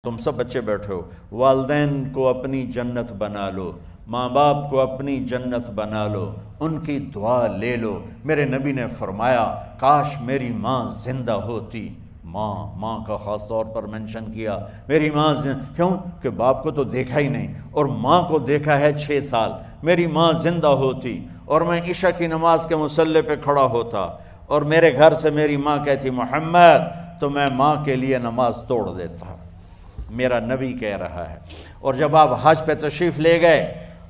تم سب بچے بیٹھے ہو، والدین کو اپنی جنت بنا لو، ماں باپ کو اپنی جنت بنا لو، ان کی دعا لے لو۔ میرے نبی نے فرمایا کاش میری ماں زندہ ہوتی۔ ماں کا خاص طور پر منشن کیا، میری ماں کیوں کہ باپ کو تو دیکھا ہی نہیں، اور ماں کو دیکھا ہے 6 سال۔ میری ماں زندہ ہوتی اور میں عشاء کی نماز کے مصلی پہ کھڑا ہوتا اور میرے گھر سے میری ماں کہتی محمد، تو میں ماں کے لیے نماز توڑ دیتا۔ میرا نبی کہہ رہا ہے۔ اور جب آپ حج پہ تشریف لے گئے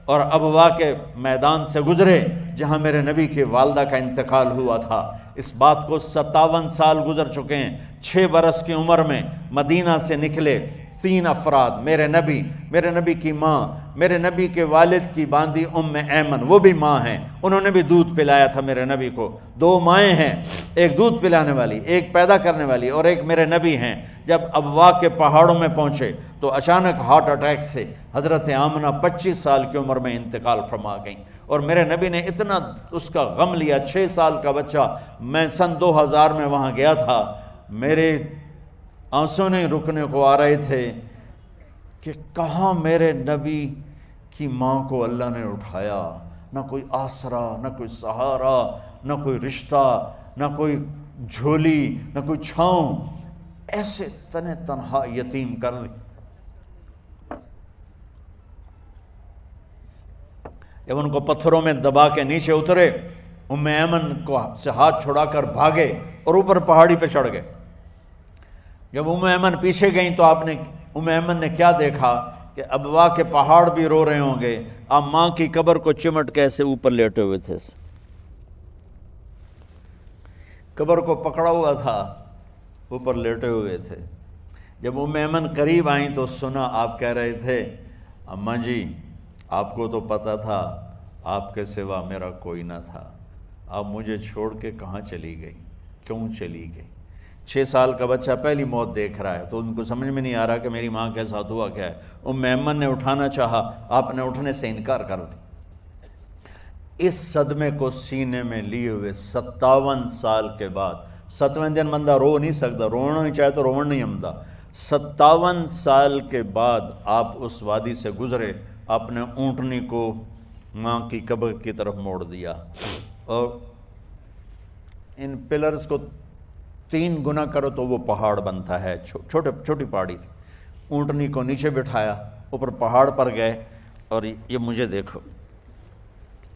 اور ابوا کے میدان سے گزرے جہاں میرے نبی کی والدہ کا انتقال ہوا تھا، اس بات کو 57 سال گزر چکے ہیں۔ 6 برس کی عمر میں مدینہ سے نکلے 3 افراد، میرے نبی کی ماں، میرے نبی کے والد کی باندی ایمن، وہ بھی ماں ہیں، انہوں نے بھی دودھ پلایا تھا میرے نبی کو۔ 2 مائیں ہیں، ایک دودھ پلانے والی، ایک پیدا کرنے والی، اور ایک میرے نبی ہیں۔ جب ابوا کے پہاڑوں میں پہنچے تو اچانک ہارٹ اٹیک سے حضرت آمنہ 25 سال کی عمر میں انتقال فرما گئیں، اور میرے نبی نے اتنا اس کا غم لیا۔ 6 سال کا بچہ، میں سن 2000 میں وہاں گیا تھا، میرے آنسو نہیں رکنے کو آ رہے تھے کہ کہاں میرے نبی کی ماں کو اللہ نے اٹھایا، نہ کوئی آسرا، نہ کوئی سہارا، نہ کوئی رشتہ، نہ کوئی جھولی، نہ کوئی چھاؤں، ایسے تنہا یتیم کر دی۔ جب ان کو پتھروں میں دبا کے نیچے اترے، ایمن کو سے ہاتھ چھڑا کر بھاگے اور اوپر پہاڑی پہ چڑھ گئے۔ جب ایمن پیچھے گئیں تو ایمن نے کیا دیکھا کہ ابوا کے پہاڑ بھی رو رہے ہوں گے، آپ ماں کی قبر کو چمٹ کے ایسے اوپر لیٹے ہوئے تھے، قبر کو پکڑا ہوا تھا، اوپر لیٹے ہوئے تھے۔ جب ایمن قریب آئیں تو سنا آپ کہہ رہے تھے اماں جی، آپ کو تو پتہ تھا آپ کے سوا میرا کوئی نہ تھا، آپ مجھے چھوڑ کے کہاں چلی گئی، کیوں چلی گئی؟ 6 سال کا بچہ پہلی موت دیکھ رہا ہے تو ان کو سمجھ میں نہیں آ رہا کہ میری ماں کے ساتھ ہوا کیا ہے۔ ایمن نے اٹھانا چاہا، آپ نے اٹھنے سے انکار کر دی۔ اس صدمے کو سینے میں لیے ہوئے 57 سال کے بعد، 7ویں دن بندہ رو نہیں سکتا، رونا ہی چاہے تو رونا نہیں آمدا، 57 سال کے بعد آپ اس وادی سے گزرے، آپ نے اونٹنی کو ماں کی قبر کی طرف موڑ دیا، اور ان پلرز کو 3 گنا کرو تو وہ پہاڑ بنتا ہے، چھوٹی پہاڑی تھی۔ اونٹنی کو نیچے بٹھایا، اوپر پہاڑ پر گئے، اور یہ مجھے دیکھو،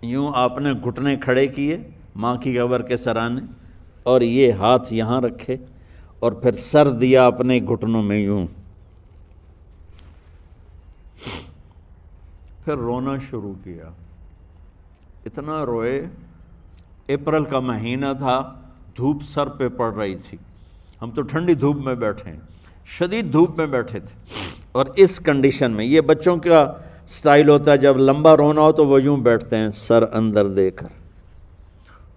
یوں آپ نے گھٹنے کھڑے کیے ماں کی قبر کے سرانے، اور یہ ہاتھ یہاں رکھے، اور پھر سر دیا اپنے گھٹنوں میں یوں، پھر رونا شروع کیا۔ اتنا روئے، اپریل کا مہینہ تھا، دھوپ سر پہ پڑ رہی تھی، ہم تو ٹھنڈی دھوپ میں بیٹھے ہیں، شدید دھوپ میں بیٹھے تھے، اور اس کنڈیشن میں یہ بچوں کا سٹائل ہوتا ہے، جب لمبا رونا ہو تو وہ یوں بیٹھتے ہیں سر اندر دے کر۔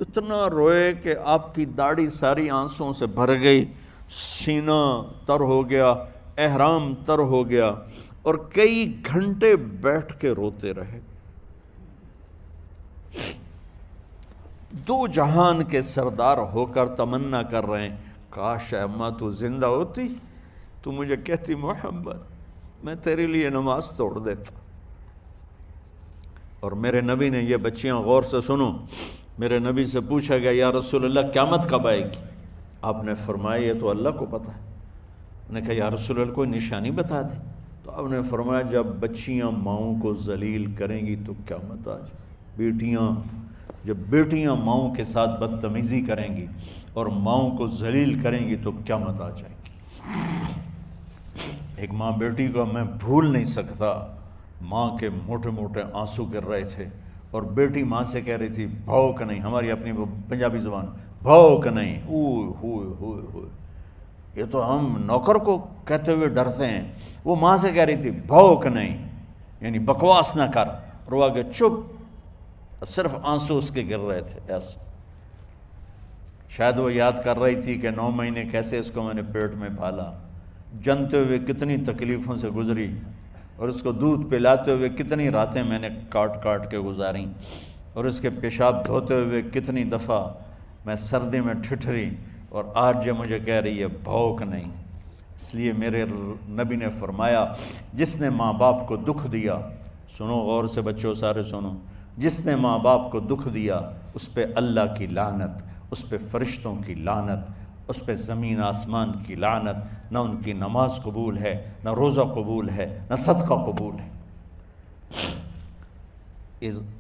اتنا روئے کہ آپ کی داڑھی ساری آنسوؤں سے بھر گئی، سینہ تر ہو گیا، احرام تر ہو گیا، اور کئی گھنٹے بیٹھ کے روتے رہے۔ 2 جہان کے سردار ہو کر تمنا کر رہے ہیں کاش اماں تو زندہ ہوتی، تو مجھے کہتی محمد میں تیرے لیے نماز توڑ دیتا۔ اور میرے نبی نے، یہ بچیاں غور سے سنو، میرے نبی سے پوچھا گیا یا رسول اللہ قیامت کب آئے گی؟ آپ نے فرمایا یہ تو اللہ کو پتہ ہے۔ نے کہا یا رسول اللہ کوئی نشانی بتا دیں؟ تو آپ نے فرمایا جب بچیاں ماؤں کو ذلیل کریں گی تو قیامت آ جائے۔ جب بیٹیاں ماؤں کے ساتھ بدتمیزی کریں گی اور ماؤں کو ذلیل کریں گی تو قیامت آ جائے گی۔ ایک ماں بیٹی کو میں بھول نہیں سکتا، ماں کے موٹے موٹے آنسو گر رہے تھے، اور بیٹی ماں سے کہہ رہی تھی بھوک نہیں، ہماری اپنی پنجابی زبان، بھوک نہیں، اوئے ہوئے ہوئے ہوئے، یہ تو ہم نوکر کو کہتے ہوئے ڈرتے ہیں، وہ ماں سے کہہ رہی تھی بھوک نہیں، یعنی بکواس نہ کر، رو آگے چپ، صرف آنسو اس کے گر رہے تھے ایسا۔ شاید وہ یاد کر رہی تھی کہ 9 مہینے کیسے اس کو میں نے پیٹ میں پالا، جنتے ہوئے کتنی تکلیفوں سے گزری، اور اس کو دودھ پلاتے ہوئے کتنی راتیں میں نے کاٹ کاٹ کے گزاریں، اور اس کے پیشاب دھوتے ہوئے کتنی دفعہ میں سردی میں ٹھٹھری، اور آج یہ مجھے کہہ رہی ہے بھوک نہیں۔ اس لیے میرے نبی نے فرمایا جس نے ماں باپ کو دکھ دیا، سنو غور سے بچوں سارے سنو، جس نے ماں باپ کو دکھ دیا اس پہ اللہ کی لعنت، اس پہ فرشتوں کی لعنت، اس پہ زمین آسمان کی لعنت، نہ ان کی نماز قبول ہے، نہ روزہ قبول ہے، نہ صدقہ قبول ہے۔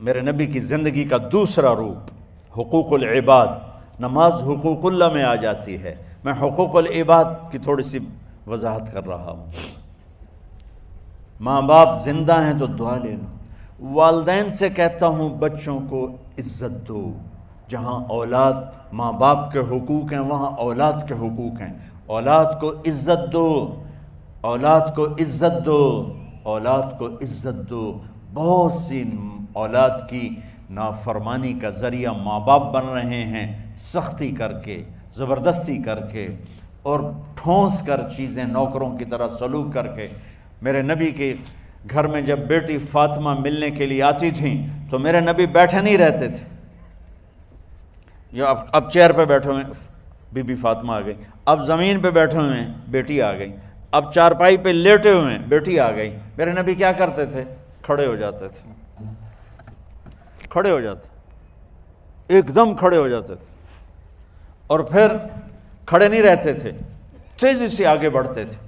میرے نبی کی زندگی کا دوسرا روپ حقوق العباد، نماز حقوق اللہ میں آ جاتی ہے، میں حقوق العباد کی تھوڑی سی وضاحت کر رہا ہوں۔ ماں باپ زندہ ہیں تو دعا لے لو۔ والدین سے کہتا ہوں بچوں کو عزت دو، جہاں اولاد ماں باپ کے حقوق ہیں وہاں اولاد کے حقوق ہیں، اولاد کو عزت دو، اولاد کو عزت دو، اولاد کو عزت دو۔ بہت سی اولاد کی نافرمانی کا ذریعہ ماں باپ بن رہے ہیں، سختی کر کے، زبردستی کر کے اور ٹھونس کر چیزیں نوکروں کی طرح سلوک کر کے۔ میرے نبی کے گھر میں جب بیٹی فاطمہ ملنے کے لیے آتی تھیں تو میرے نبی بیٹھے نہیں رہتے تھے، یا اب چیئر پہ بیٹھے ہوئے بی بی فاطمہ آ گئی، اب زمین پہ بیٹھے ہوئے ہیں بیٹی آ گئی، اب چارپائی پہ لیٹے ہوئے ہیں بیٹی آ گئی۔ میرے نبی کیا کرتے تھے؟ کھڑے ہو جاتے تھے، کھڑے ہو جاتے، ایک دم کھڑے ہو جاتے تھے، اور پھر کھڑے نہیں رہتے تھے، تیزی سے آگے بڑھتے تھے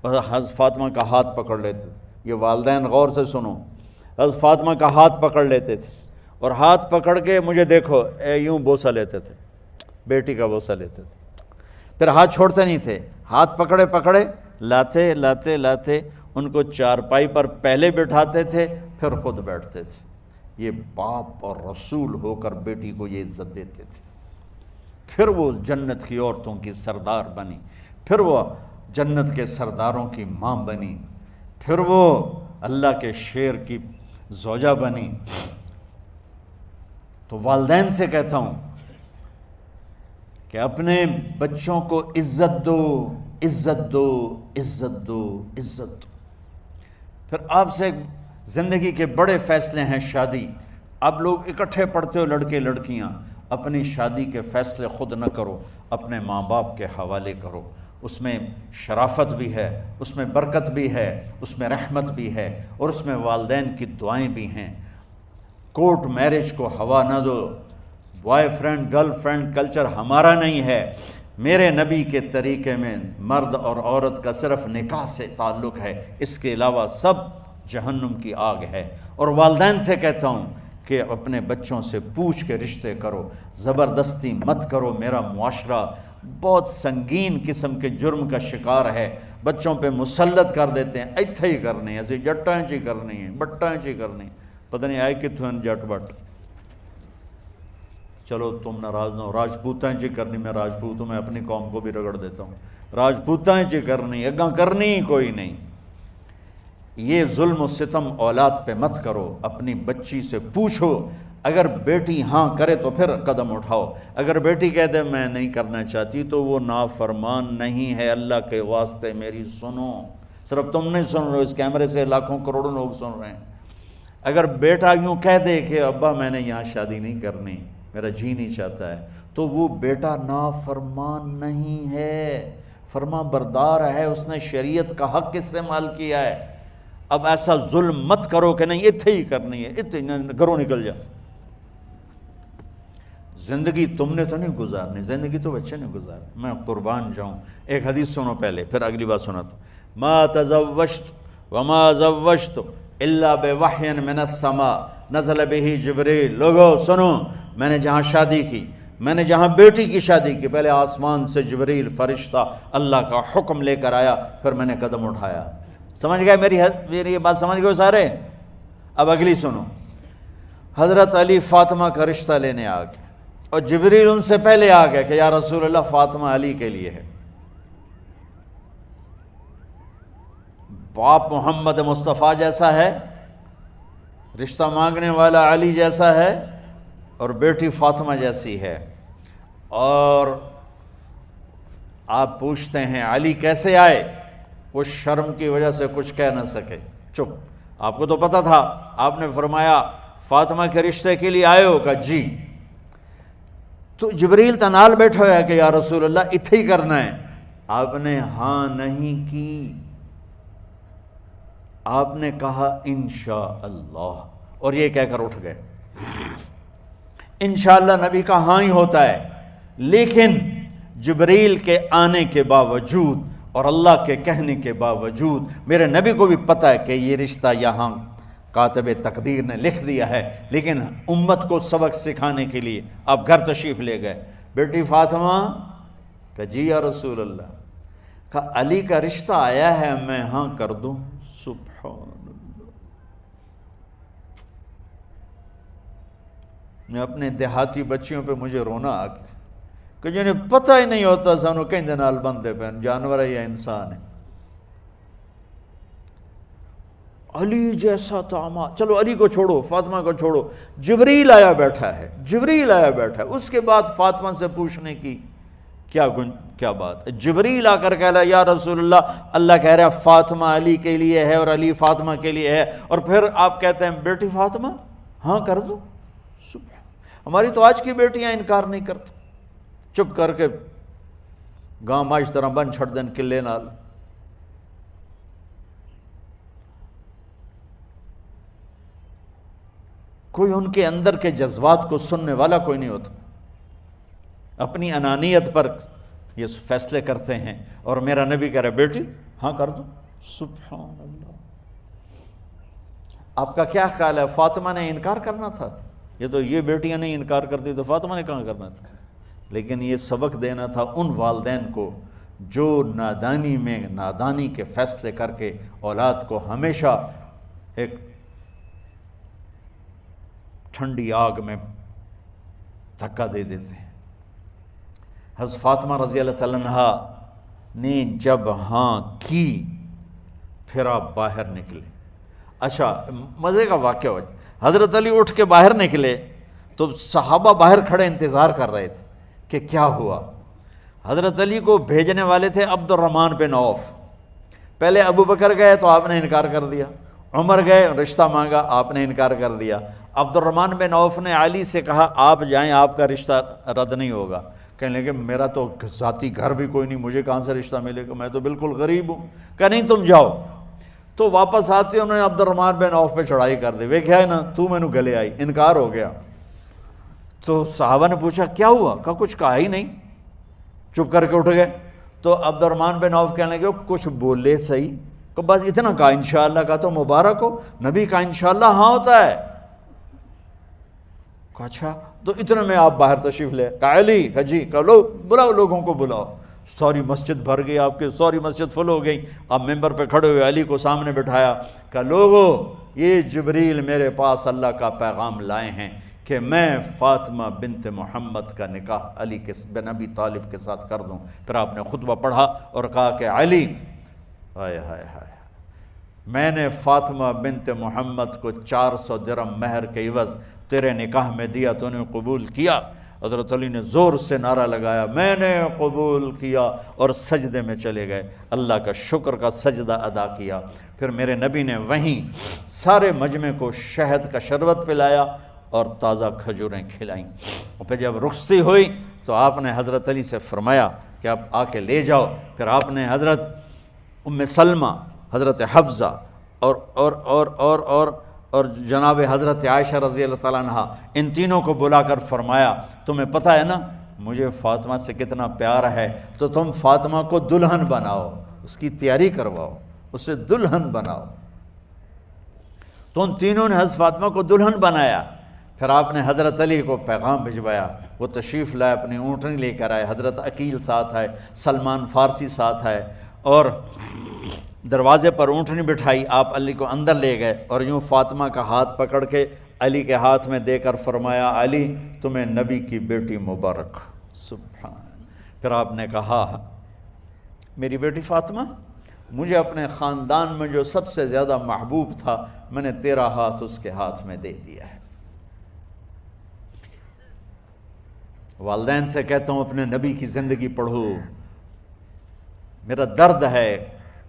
اور حضرت فاطمہ کا ہاتھ پکڑ لیتے تھے۔ یہ والدین غور سے سنو، حضرت فاطمہ کا ہاتھ پکڑ لیتے تھے اور ہاتھ پکڑ کے مجھے دیکھو یوں بوسہ لیتے تھے، بیٹی کا بوسہ لیتے تھے، پھر ہاتھ چھوڑتے نہیں تھے، ہاتھ پکڑے پکڑے لاتے لاتے لاتے ان کو چارپائی پر پہلے بٹھاتے تھے پھر خود بیٹھتے تھے۔ یہ باپ اور رسول ہو کر بیٹی کو یہ عزت دیتے تھے۔ پھر وہ جنت کی عورتوں کی سردار بنی، پھر وہ جنت کے سرداروں کی ماں بنی، پھر وہ اللہ کے شیر کی زوجہ بنی۔ تو والدین سے کہتا ہوں کہ اپنے بچوں کو عزت دو، عزت دو، عزت دو، عزت دو۔ پھر آپ سے زندگی کے بڑے فیصلے ہیں شادی۔ اب لوگ اکٹھے پڑھتے ہو لڑکے لڑکیاں، اپنی شادی کے فیصلے خود نہ کرو، اپنے ماں باپ کے حوالے کرو۔ اس میں شرافت بھی ہے، اس میں برکت بھی ہے، اس میں رحمت بھی ہے، اور اس میں والدین کی دعائیں بھی ہیں۔ کورٹ میرج کو ہوا نہ دو، boy friend girl friend culture ہمارا نہیں ہے۔ میرے نبی کے طریقے میں مرد اور عورت کا صرف نکاح سے تعلق ہے، اس کے علاوہ سب جہنم کی آگ ہے۔ اور والدین سے کہتا ہوں کہ اپنے بچوں سے پوچھ کے رشتے کرو، زبردستی مت کرو۔ میرا معاشرہ بہت سنگین قسم کے جرم کا شکار ہے، بچوں پہ مسلط کر دیتے ہیں، ایتھے ہی کرنی ہے، ایسے جٹائیں چی کرنی ہے، بٹائیں چی کرنی ہے، پتہ نہیں آئے کتوں ہیں جٹ بٹ۔ چلو تم ناراض نہ ہو، راجپوتائیں چی کرنی، میں راجپوت ہوں، میں اپنی قوم کو بھی رگڑ دیتا ہوں، راجپوتائیں چی کرنی، اگاں کرنی ہی کوئی نہیں۔ یہ ظلم و ستم اولاد پہ مت کرو، اپنی بچی سے پوچھو، اگر بیٹی ہاں کرے تو پھر قدم اٹھاؤ، اگر بیٹی کہہ دے میں نہیں کرنا چاہتی تو وہ نافرمان نہیں ہے۔ اللہ کے واسطے میری سنو، صرف تم نہیں سن رہے ہو، اس کیمرے سے لاکھوں کروڑوں لوگ سن رہے ہیں۔ اگر بیٹا یوں کہہ دے کہ ابا میں نے یہاں شادی نہیں کرنی، میرا جی نہیں چاہتا ہے، تو وہ بیٹا نافرمان نہیں ہے، فرما بردار ہے، اس نے شریعت کا حق استعمال کیا ہے۔ اب ایسا ظلم مت کرو کہ نہیں اتھے ہی کرنی ہے، اتھے گھروں نکل جا۔ زندگی تم نے تو نہیں گزارنی، زندگی تو بچے نے گزارنی، میں قربان جاؤں۔ ایک حدیث سنو پہلے، پھر اگلی بات سناتا ہوں۔ ما تزوجت وما زوجت الا بوحی من السماء نزل به جبریل۔ لوگو سنو، میں نے جہاں شادی کی، میں نے جہاں بیٹی کی شادی کی، پہلے آسمان سے جبریل فرشتہ اللہ کا حکم لے کر آیا، پھر میں نے قدم اٹھایا۔ سمجھ گئے میری یہ بات؟ سمجھ گئے سارے؟ اب اگلی سنو۔ حضرت علی فاطمہ کا رشتہ لینے آ گئے، اور جبریل ان سے پہلے آ گیا کہ یا رسول اللہ فاطمہ علی کے لیے ہے۔ باپ محمد مصطفیٰ جیسا ہے، رشتہ مانگنے والا علی جیسا ہے، اور بیٹی فاطمہ جیسی ہے۔ اور آپ پوچھتے ہیں علی کیسے آئے؟ وہ شرم کی وجہ سے کچھ کہہ نہ سکے، چپ۔ آپ کو تو پتہ تھا، آپ نے فرمایا فاطمہ کے رشتے کے لیے آئے ہو؟ کہا جی۔ تو جبریل تنال بیٹھا ہوا ہے کہ یا رسول اللہ اتھے ہی کرنا ہے۔ آپ نے ہاں نہیں کی، آپ نے کہا انشاءاللہ، اور یہ کہہ کر اٹھ گئے۔ انشاءاللہ نبی کا ہاں ہی ہوتا ہے، لیکن جبریل کے آنے کے باوجود اور اللہ کے کہنے کے باوجود میرے نبی کو بھی پتہ ہے کہ یہ رشتہ یہاں کاتب تقدیر نے لکھ دیا ہے، لیکن امت کو سبق سکھانے کے لیے آپ گھر تشریف لے گئے۔ بیٹی فاطمہ کہ جی یا رسول اللہ، کہا علی کا رشتہ آیا ہے، میں ہاں کر دوں؟ سبحان اللہ۔ میں اپنے دیہاتی بچیوں پہ مجھے رونا آ گیا کہ جنہیں پتہ ہی نہیں ہوتا سانو کہیں نال بندے پہ جانور ہے یا انسان ہے۔ علی جیسا داماد، چلو علی کو چھوڑو، فاطمہ کو چھوڑو، جبریل آیا بیٹھا ہے، جبریل آیا بیٹھا ہے۔ اس کے بعد فاطمہ سے پوچھنے کی کیا بات ہے؟ جبریل آ کر کہہ رہا یا رسول اللہ، اللہ کہہ رہا ہے فاطمہ علی کے لیے ہے اور علی فاطمہ کے لیے ہے، اور پھر آپ کہتے ہیں بیٹی فاطمہ ہاں کر دو۔ ہماری تو آج کی بیٹیاں انکار نہیں کرتی، چپ کر کے گاں ماش طرح بن چھڑ دن کلے نال۔ کوئی ان کے اندر کے جذبات کو سننے والا کوئی نہیں ہوتا، اپنی انانیت پر یہ فیصلے کرتے ہیں، اور میرا نبی کہہ رہا ہے بیٹی ہاں کر دو۔ سبحان اللہ۔ آپ کا کیا خیال ہے فاطمہ نے انکار کرنا تھا؟ یہ تو یہ بیٹیاں نہیں انکار کرتی تو فاطمہ نے کہاں کرنا تھا؟ لیکن یہ سبق دینا تھا ان والدین کو جو نادانی میں نادانی کے فیصلے کر کے اولاد کو ہمیشہ ایک ٹھنڈی آگ میں دھکا دے دیتے ہیں۔ حضرت فاطمہ رضی اللہ تعالیٰ عنہا نے جب ہاں کی پھر آپ باہر نکلے۔ اچھا مزے کا واقعہ ہو، حضرت علی اٹھ کے باہر نکلے تو صحابہ باہر کھڑے انتظار کر رہے تھے کہ کیا ہوا۔ حضرت علی کو بھیجنے والے تھے عبد الرحمن بن عوف، پہلے ابو بکر گئے تو آپ نے انکار کر دیا، عمر گئے رشتہ مانگا، آپ نے انکار کر دیا۔ عبد الرحمن بن عوف نے علی سے کہا آپ جائیں، آپ کا رشتہ رد نہیں ہوگا۔ کہنے لگے میرا تو ذاتی گھر بھی کوئی نہیں، مجھے کہاں سے رشتہ ملے گا، میں تو بالکل غریب ہوں۔ کہا نہیں تم جاؤ۔ تو واپس آتے انہوں نے عبد الرحمن بن عوف پہ چڑھائی کر دی، وہ کیا ہے نا تو میں نے گلے آئی، انکار ہو گیا۔ تو صحابہ نے پوچھا کیا ہوا؟ کہا کچھ کہا ہی نہیں، چپ کر کے اٹھ گئے۔ تو عبد الرحمن بن عوف کہنے لگے کچھ بولے صحیح، کہ بس اتنا کہا انشاءاللہ، کہا تو مبارک ہو، نبی کا انشاءاللہ ہاں ہوتا ہے۔ کہا اچھا، تو اتنے میں آپ باہر تشریف لے۔ کہا علی، کہا جی، کہا لو بلاؤ، لوگوں کو بلاؤ۔ ساری مسجد بھر گئی، آپ کے ساری مسجد فل ہو گئی۔ آپ ممبر پہ کھڑے ہوئے علی کو سامنے بٹھایا، کہا لوگو یہ جبریل میرے پاس اللہ کا پیغام لائے ہیں کہ میں فاطمہ بنت محمد کا نکاح علی بن ابی طالب کے ساتھ کر دوں۔ پھر آپ نے خطبہ پڑھا اور کہا کہ علی، ہائے ہائے ہائے، میں نے فاطمہ بنت محمد کو 400 درہم مہر کے عوض تیرے نکاح میں دیا، تو نے قبول کیا؟ حضرت علی نے زور سے نعرہ لگایا میں نے قبول کیا، اور سجدے میں چلے گئے، اللہ کا شکر کا سجدہ ادا کیا۔ پھر میرے نبی نے وہیں سارے مجمع کو شہد کا شربت پلایا اور تازہ کھجوریں کھلائیں، اور پھر جب رخصتی ہوئی تو آپ نے حضرت علی سے فرمایا کہ آپ آ کے لے جاؤ۔ پھر آپ نے حضرت ام سلمہ، حضرت حفصہ اور جناب حضرت عائشہ رضی اللہ تعالیٰ عنہ، ان تینوں کو بلا کر فرمایا تمہیں پتہ ہے نا مجھے فاطمہ سے کتنا پیار ہے، تو تم فاطمہ کو دلہن بناؤ، اس کی تیاری کرواؤ، اسے دلہن بناؤ۔ تو ان تینوں نے حضرت فاطمہ کو دلہن بنایا۔ پھر آپ نے حضرت علی کو پیغام بھجوایا، وہ تشریف لائے، اپنی اونٹنی لے کر آئے، حضرت عقیل ساتھ ہے، سلمان فارسی ساتھ ہے، اور دروازے پر اونٹنی بٹھائی، آپ علی کو اندر لے گئے اور یوں فاطمہ کا ہاتھ پکڑ کے علی کے ہاتھ میں دے کر فرمایا علی تمہیں نبی کی بیٹی مبارک۔ سبحان۔ پھر آپ نے کہا میری بیٹی فاطمہ، مجھے اپنے خاندان میں جو سب سے زیادہ محبوب تھا میں نے تیرا ہاتھ اس کے ہاتھ میں دے دیا ہے۔ والدین سے کہتا ہوں اپنے نبی کی زندگی پڑھو۔ میرا درد ہے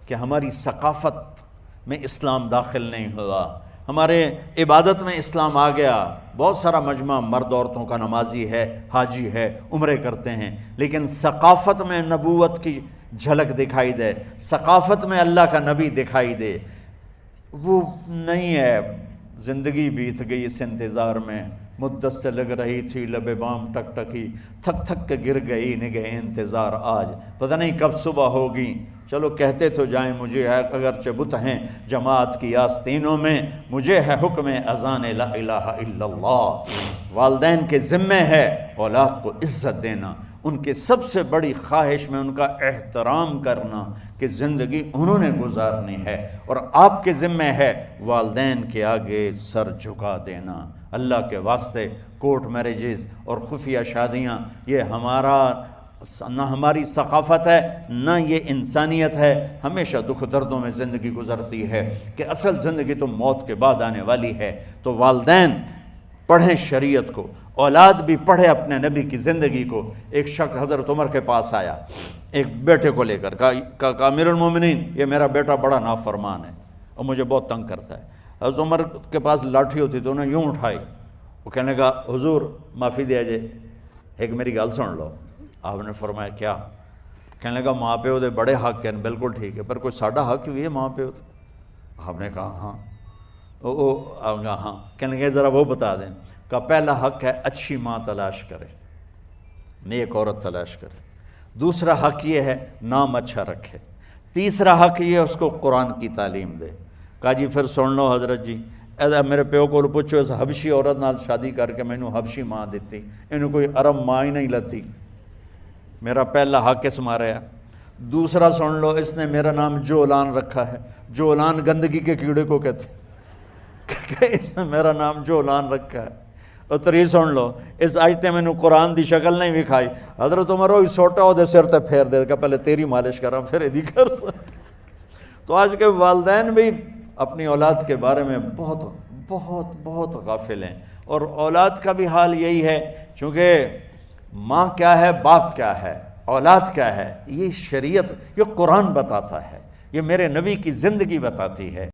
کہ ہماری ثقافت میں اسلام داخل نہیں ہوا، ہمارے عبادت میں اسلام آ گیا، بہت سارا مجمع مرد عورتوں کا نمازی ہے، حاجی ہے، عمرے کرتے ہیں، لیکن ثقافت میں نبوت کی جھلک دکھائی دے، ثقافت میں اللہ کا نبی دکھائی دے، وہ نہیں ہے۔ زندگی بیت گئی اس انتظار میں، مدت سے لگ رہی تھی لب بام ٹک ٹکی، تھک تھک کے گر گئی نگہ انتظار آج، پتہ نہیں کب صبح ہوگی۔ چلو کہتے تو جائیں مجھے ہے اگرچہ بت ہیں جماعت کی آستینوں میں، مجھے ہے حکم اذان لا الہ الا اللہ۔ والدین کے ذمہ ہے اولاد کو عزت دینا، ان کے سب سے بڑی خواہش میں ان کا احترام کرنا کہ زندگی انہوں نے گزارنی ہے، اور آپ کے ذمہ ہے والدین کے آگے سر جھکا دینا۔ اللہ کے واسطے کورٹ میرجز اور خفیہ شادیاں یہ نہ ہماری ثقافت ہے نہ یہ انسانیت ہے۔ ہمیشہ دکھ دردوں میں زندگی گزرتی ہے کہ اصل زندگی تو موت کے بعد آنے والی ہے۔ تو والدین پڑھیں شریعت کو، اولاد بھی پڑھے اپنے نبی کی زندگی کو۔ ایک شخص حضرت عمر کے پاس آیا ایک بیٹے کو لے کر، کہا امیر المومنین یہ میرا بیٹا بڑا نافرمان ہے اور مجھے بہت تنگ کرتا ہے۔ حضرت عمر کے پاس لاٹھی ہوتی تو انہوں نے یوں اٹھائی، وہ کہنے لگا حضور معافی دیا جائے، ایک میری گل سن لو۔ آپ نے فرمایا کیا؟ کہنے لگا ماں پیو دے بڑے حق ہیں، بالکل ٹھیک ہے، پر کوئی ساڈا حق بھی ہے ماں پیو تے؟ آپ نے کہا ہاں۔ آپ نے کہا ہاں۔ کہنے لگے ذرا وہ بتا دیں۔ کہا پہلا حق ہے اچھی ماں تلاش کرے، نیک عورت تلاش کرے۔ دوسرا حق یہ ہے نام اچھا رکھے۔ تیسرا حق یہ ہے اس کو قرآن کی تعلیم دے۔ کہا جی پھر سن لو حضرت جی، میرے پیو کو پوچھو اس حبشی عورت نال شادی کر کے مینوں حبشی ماں دیتی، انہوں کوئی عرب ماں ہی نہیں لتی۔ میرا پہلا حق اس مارا ہے۔ دوسرا سن لو، اس نے میرا نام جولان رکھا ہے، جولان گندگی کے کیڑے کو کہتے کہ اس نے میرا نام جولان رکھا ہے۔ اور تری سن لو، اس آج تے مینوں قرآن دی شکل نہیں وکھائی، حضرت عمر ہوئی سوٹا وہ دے سر تے پھیر دے کہ پہلے تیری مالش کراں پھر ایدی کر سکتا۔ تو آج کے والدین بھی اپنی اولاد کے بارے میں بہت بہت بہت غافل ہیں، اور اولاد کا بھی حال یہی ہے، چونکہ ماں کیا ہے، باپ کیا ہے، اولاد کیا ہے، یہ شریعت، یہ قرآن بتاتا ہے، یہ میرے نبی کی زندگی بتاتی ہے۔